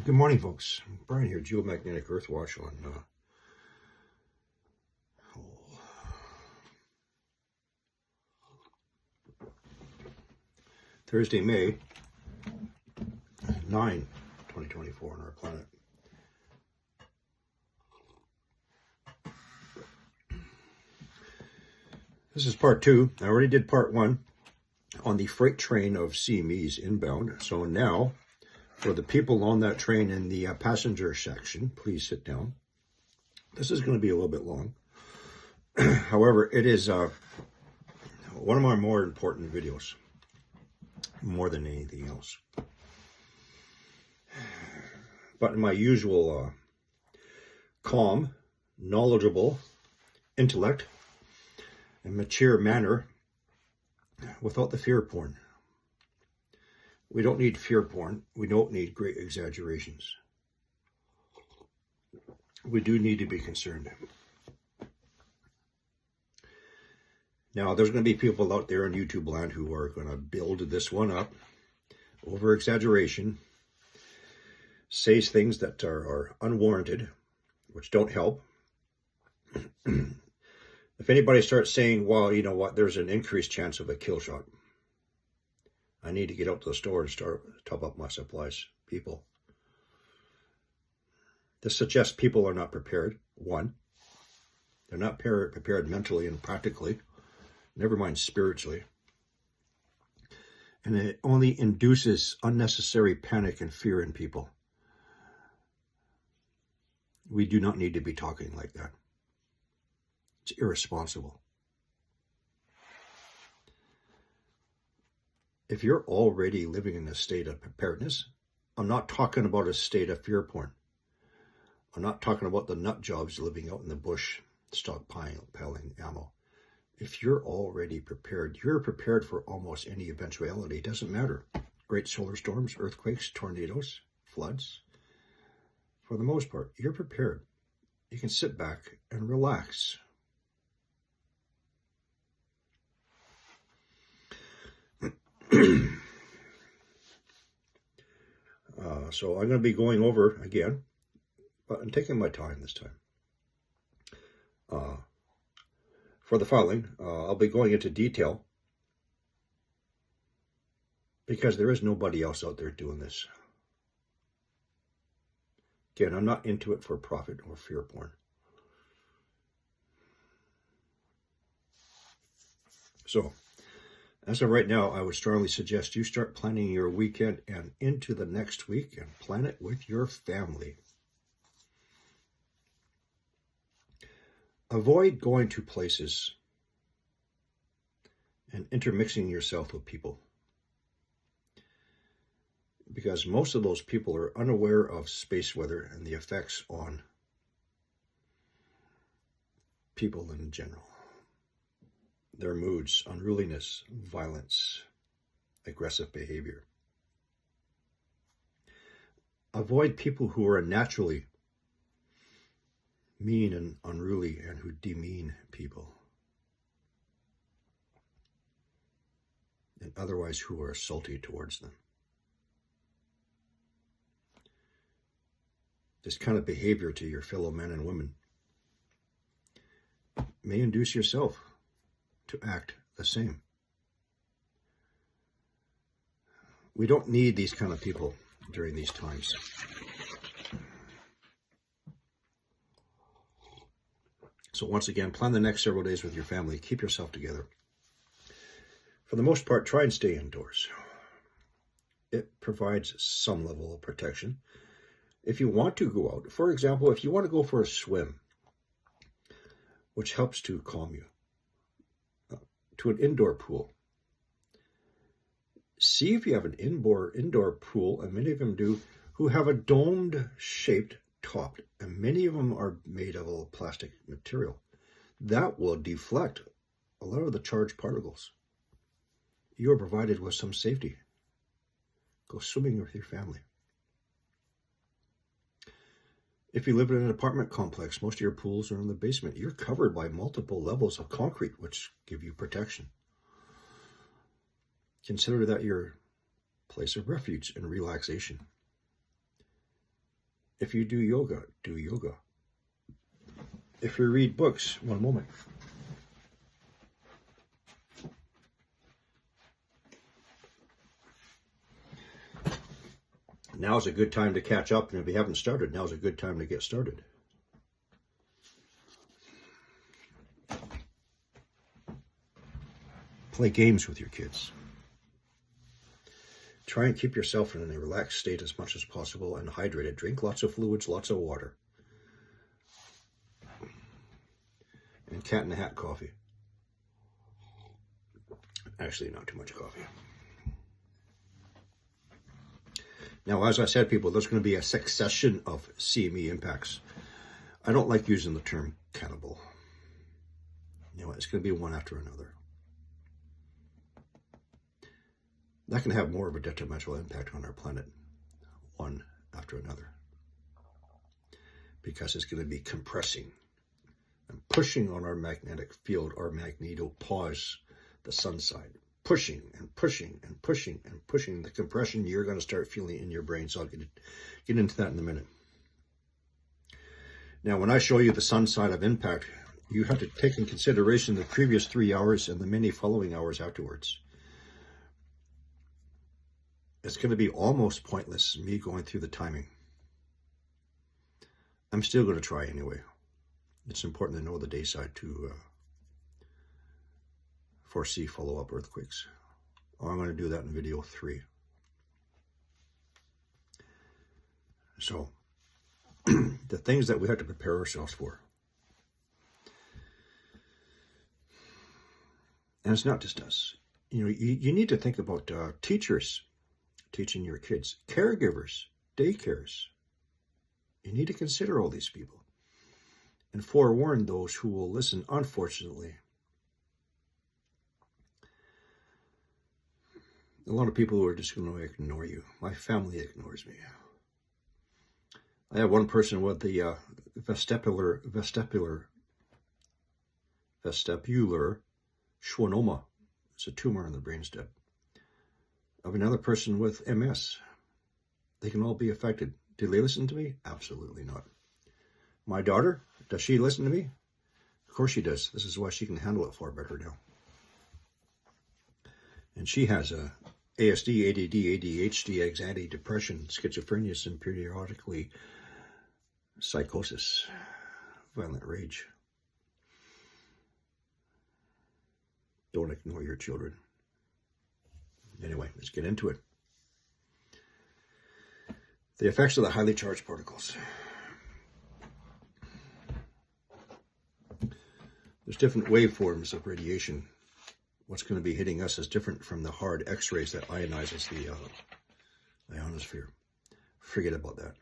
Good morning, folks. Brian here, Geomagnetic Earth Watch on Thursday, May 9, 2024 on our planet. This is part 2. I already did part 1 on the freight train of CMEs inbound. So now, for the people on that train in the passenger section, please sit down. This is going to be a little bit long. However, it is one of my more important videos, more than anything else. But in my usual calm, knowledgeable intellect and mature manner, without the fear porn. We don't need fear porn. We don't need great exaggerations. We do need to be concerned. Now, there's going to be people out there in YouTube land who are going to build this one up, over exaggeration, say things that are unwarranted, which don't help. If anybody starts saying, well, you know what, there's an increased chance of a kill shot, I need to get out to the store and start top up my supplies. People. This suggests people are not prepared. One, they're not prepared mentally and practically, never mind spiritually. And it only induces unnecessary panic and fear in people. We do not need to be talking like that. It's irresponsible. If you're already living in a state of preparedness, I'm not talking about a state of fear porn. I'm not talking about the nut jobs living out in the bush, stockpiling ammo. If you're already prepared, you're prepared for almost any eventuality. It doesn't matter. Great solar storms, earthquakes, tornadoes, floods. For the most part, you're prepared. You can sit back and relax. So I'm going to be going over again, but I'm taking my time this time. For the following, I'll be going into detail because there is nobody else out there doing this. Again, I'm not into it for profit or fear porn. So, as of right now, I would strongly suggest you start planning your weekend and into the next week and plan it with your family. Avoid going to places and intermixing yourself with people, because most of those people are unaware of space weather and the effects on people in general. Their moods, unruliness, violence, aggressive behavior. Avoid people who are naturally mean and unruly and who demean people, and otherwise who are salty towards them. This kind of behavior to your fellow men and women may induce yourself to act the same. We don't need these kind of people during these times. So once again, plan the next several days with your family. Keep yourself together. For the most part, try and stay indoors. It provides some level of protection. If you want to go out, for example, if you want to go for a swim, which helps to calm you, to an indoor pool. See if you have an indoor pool, and many of them do, who have a domed shaped top, and many of them are made of a plastic material. That will deflect a lot of the charged particles. You are provided with some safety. Go swimming with your family. If you live in an apartment complex, most of your pools are in the basement. You're covered by multiple levels of concrete, which give you protection. Consider that your place of refuge and relaxation. If you do yoga, do yoga. If you read books, one moment. Now's a good time to catch up, and if you haven't started, now's a good time to get started. Play games with your kids. Try and keep yourself in a relaxed state as much as possible and hydrated. Drink lots of fluids, lots of water. And cat in the hat coffee. Actually, not too much coffee. Now, as I said, people, there's going to be a succession of CME impacts. I don't like using the term cannibal. You know, it's going to be one after another. That can have more of a detrimental impact on our planet, one after another, because it's going to be compressing and pushing on our magnetic field, our magnetopause, the sun side, pushing and pushing and pushing and pushing. The compression you're going to start feeling in your brain, so I'll get into that in a minute. Now, when I show you the sun side of impact, you have to take in consideration the previous 3 hours and the many following hours afterwards. It's going to be almost pointless, me going through the timing. I'm still going to try anyway. It's important to know the day side to foresee follow-up earthquakes. I'm going to do that in video 3. So, the things that we have to prepare ourselves for. And it's not just us. You know, you need to think about teachers teaching your kids, caregivers, daycares. You need to consider all these people and forewarn those who will listen, unfortunately. A lot of people who are just going to ignore you. My family ignores me. I have one person with the vestibular schwannoma. It's a tumor in the brainstem. I have another person with MS. They can all be affected. Do they listen to me? Absolutely not. My daughter, does she listen to me? Of course she does. This is why she can handle it far better now. And she has ASD, ADD, ADHD, anxiety, depression, schizophrenia, and periodically psychosis, violent rage. Don't ignore your children. Anyway, let's get into it. The effects of the highly charged particles. There's different waveforms of radiation. What's going to be hitting us is different from the hard X-rays that ionizes the ionosphere. Forget about that.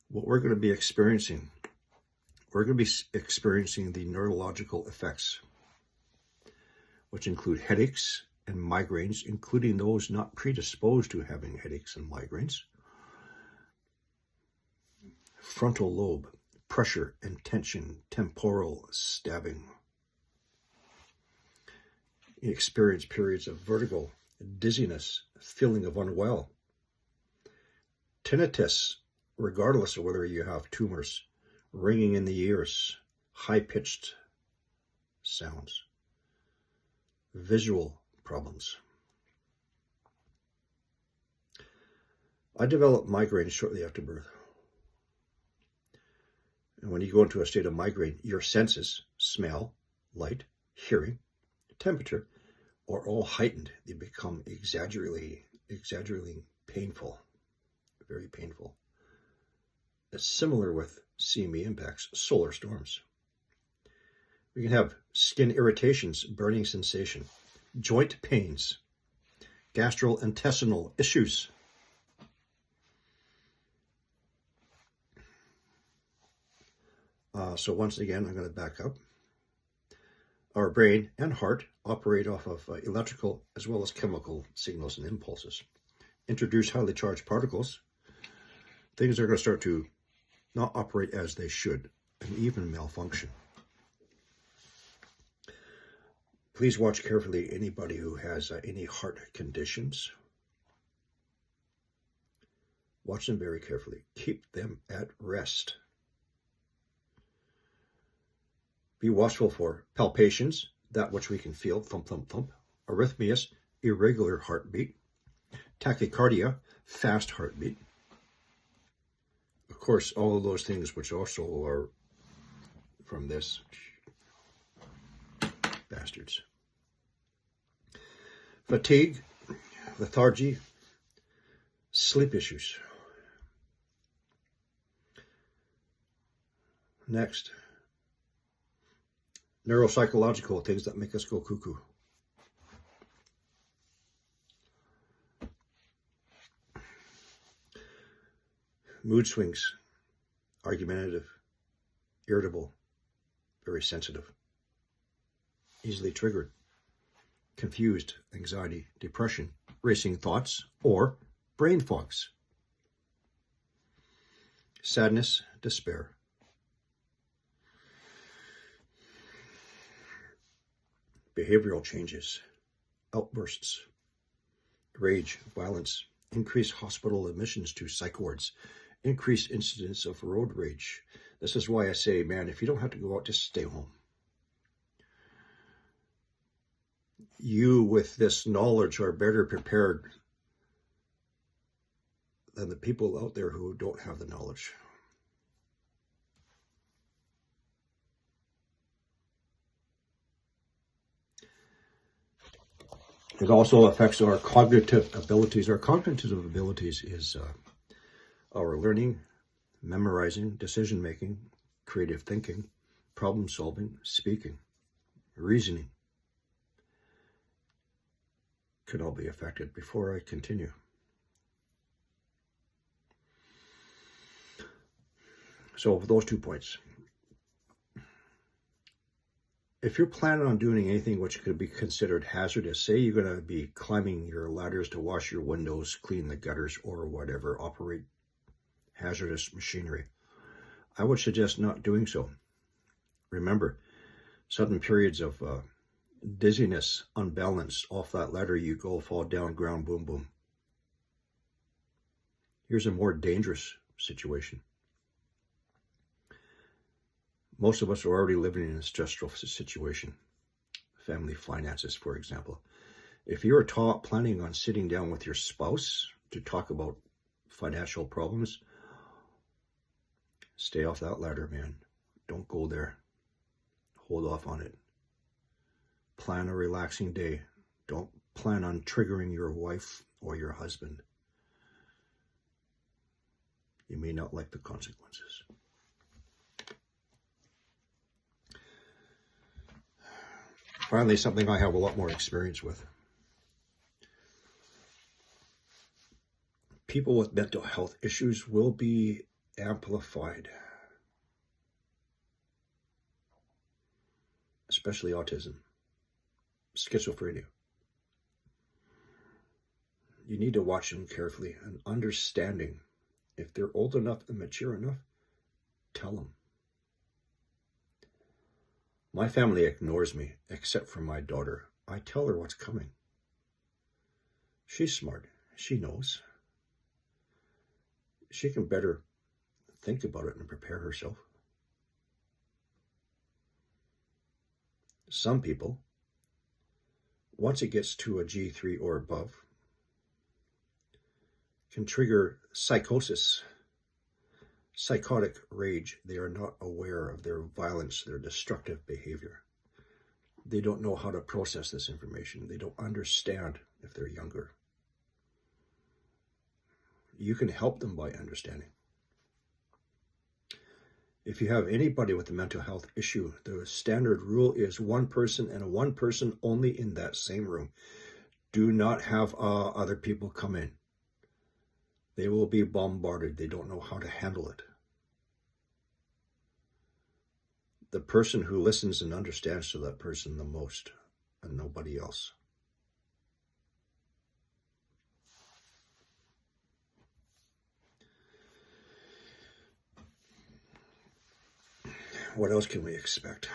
What we're going to be experiencing, the neurological effects, which include headaches and migraines, including those not predisposed to having headaches and migraines. Frontal lobe, pressure and tension, temporal stabbing. You experience periods of vertigo, dizziness, feeling of unwell. Tinnitus, regardless of whether you have tumors, ringing in the ears, high-pitched sounds. Visual problems. I developed migraines shortly after birth. And when you go into a state of migraine, your senses, smell, light, hearing, temperature, are all heightened. They become exaggerating painful, very painful. It's similar with CME impacts, solar storms. We can have skin irritations, burning sensation, joint pains, gastrointestinal issues. So once again, I'm going to back up. Our brain and heart operate off of electrical as well as chemical signals and impulses. Introduce highly charged particles. Things are going to start to not operate as they should and even malfunction. Please watch carefully anybody who has any heart conditions. Watch them very carefully. Keep them at rest. Be watchful for palpitations, that which we can feel, thump, thump, thump, arrhythmias, irregular heartbeat, tachycardia, fast heartbeat. Of course, all of those things which also are from this. Bastards. Fatigue, lethargy, sleep issues. Next, neuropsychological things that make us go cuckoo. Mood swings, argumentative, irritable, very sensitive, easily triggered, confused, anxiety, depression, racing thoughts, or brain fogs. Sadness, despair. Behavioral changes, outbursts, rage, violence, increased hospital admissions to psych wards, increased incidence of road rage. This is why I say, man, if you don't have to go out, just stay home. You, with this knowledge, are better prepared than the people out there who don't have the knowledge. It also affects our cognitive abilities. Our cognitive abilities is our learning, memorizing, decision-making, creative thinking, problem-solving, speaking, reasoning. Could all be affected. Before I continue, so for those 2 points, if you're planning on doing anything which could be considered hazardous, say you're going to be climbing your ladders to wash your windows, clean the gutters, or whatever, operate hazardous machinery, I would suggest not doing so. Remember, sudden periods of dizziness, unbalance, off that ladder you go, fall down, ground, boom, boom. Here's a more dangerous situation. Most of us are already living in a stressful situation. Family finances, for example. If you're planning on sitting down with your spouse to talk about financial problems, stay off that ladder, man. Don't go there. Hold off on it. Plan a relaxing day. Don't plan on triggering your wife or your husband. You may not like the consequences. Finally, something I have a lot more experience with. People with mental health issues will be amplified, especially autism, schizophrenia. You need to watch them carefully and understanding. If they're old enough and mature enough, tell them. My family ignores me, except for my daughter. I tell her what's coming. She's smart. She knows. She can better think about it and prepare herself. Some people, once it gets to a G3 or above, can trigger psychosis, psychotic rage. They are not aware of their violence, their destructive behavior. They don't know how to process this information. They don't understand if they're younger. You can help them by understanding. If you have anybody with a mental health issue, the standard rule is one person and one person only in that same room. Do not have other people come in. They will be bombarded. They don't know how to handle it. The person who listens and understands to that person the most, and nobody else. What else can we expect?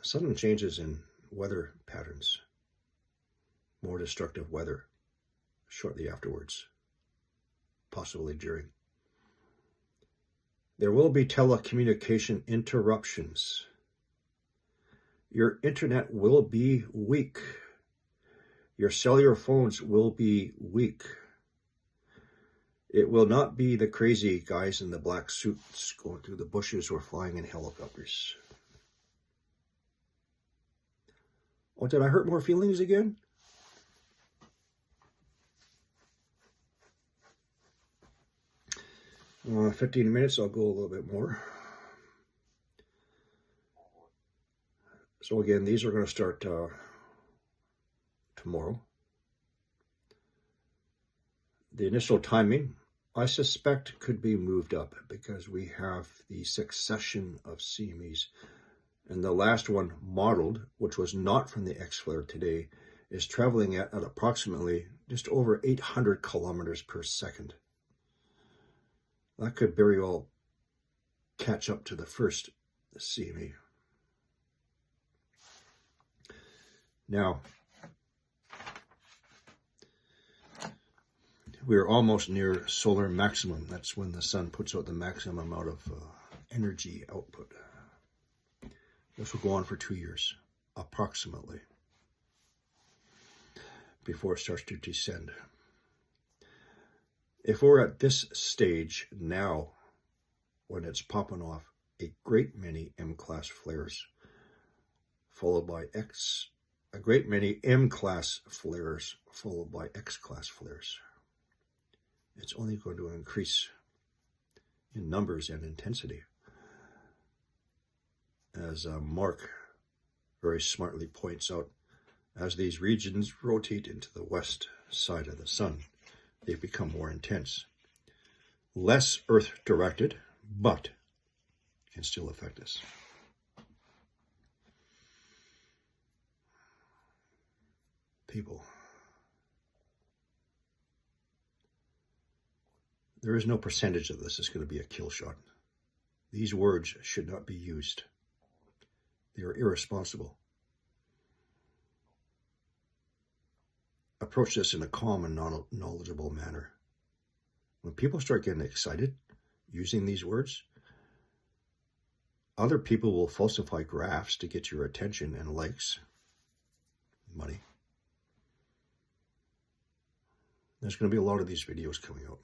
Sudden changes in weather patterns. more destructive weather shortly afterwards, possibly during. There will be telecommunication interruptions. Your internet will be weak. Your cellular phones will be weak. It will not be the crazy guys in the black suits going through the bushes or flying in helicopters. Oh, did I hurt more feelings again? 15 minutes, I'll go a little bit more. So again, these are going to start tomorrow. The initial timing, I suspect, could be moved up because we have the succession of CMEs. And the last one modeled, which was not from the X-flare today, is traveling at approximately just over 800 kilometers per second. That could very well catch up to the first CME. Now, we're almost near solar maximum. That's when the sun puts out the maximum amount of energy output. This will go on for 2 years, approximately, before it starts to descend. If we're at this stage now, when it's popping off a great many M-class flares, followed by a great many M-class flares, followed by X-class flares, it's only going to increase in numbers and intensity. As Mark very smartly points out, as these regions rotate into the west side of the sun, they become more intense. Less Earth-directed, but can still affect us. People, there is no percentage of this is going to be a kill shot. These words should not be used. They are irresponsible. Approach this in a calm and knowledgeable manner. When people start getting excited using these words, other people will falsify graphs to get your attention and likes, money. There's going to be a lot of these videos coming out.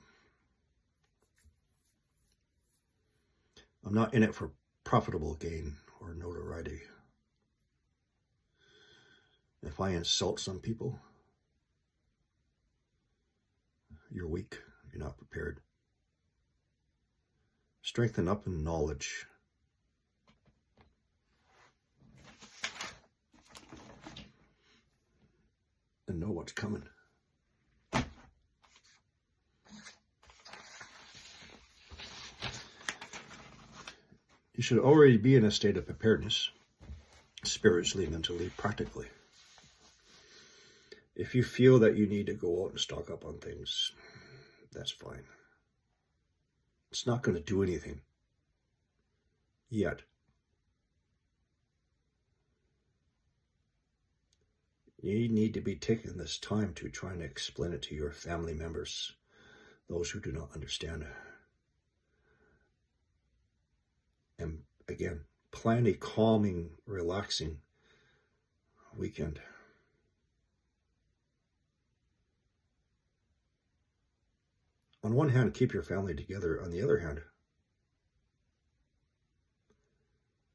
I'm not in it for profitable gain or notoriety. If I insult some people, you're weak, you're not prepared. Strengthen up in knowledge. And know what's coming. You should already be in a state of preparedness, spiritually, mentally, practically. If you feel that you need to go out and stock up on things, that's fine. It's not going to do anything yet. You need to be taking this time to try and explain it to your family members, those who do not understand. And again, plan a calming, relaxing weekend. On one hand, keep your family together. On the other hand,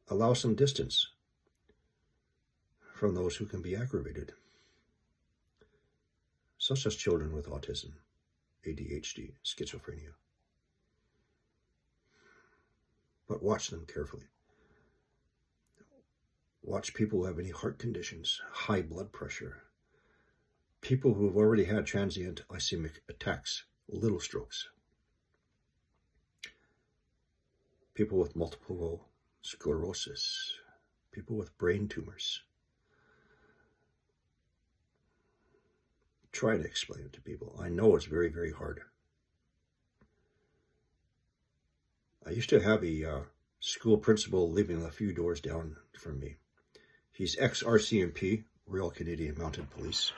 allow some distance from those who can be aggravated, such as children with autism, ADHD, schizophrenia. But watch them carefully. Watch people who have any heart conditions, high blood pressure, people who have already had transient ischemic attacks, little strokes, people with multiple sclerosis, people with brain tumors. Try to explain it to people. I know it's very, very hard. I used to have a school principal living a few doors down from me. He's ex-RCMP, Royal Canadian Mounted Police.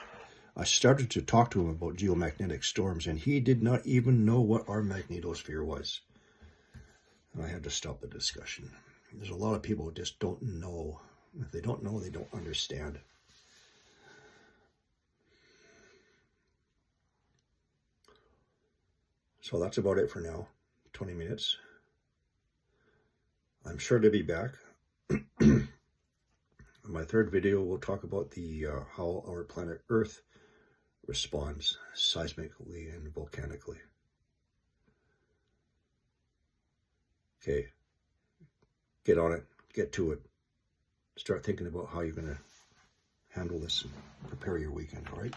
I started to talk to him about geomagnetic storms, and he did not even know what our magnetosphere was. And I had to stop the discussion. There's a lot of people who just don't know. If they don't know, they don't understand. So that's about it for now. 20 minutes. I'm sure to be back. In my third video, we'll talk about the how our planet Earth responds seismically and volcanically. Okay, get on it, get to it. Start thinking about how you're going to handle this and prepare your weekend, all right?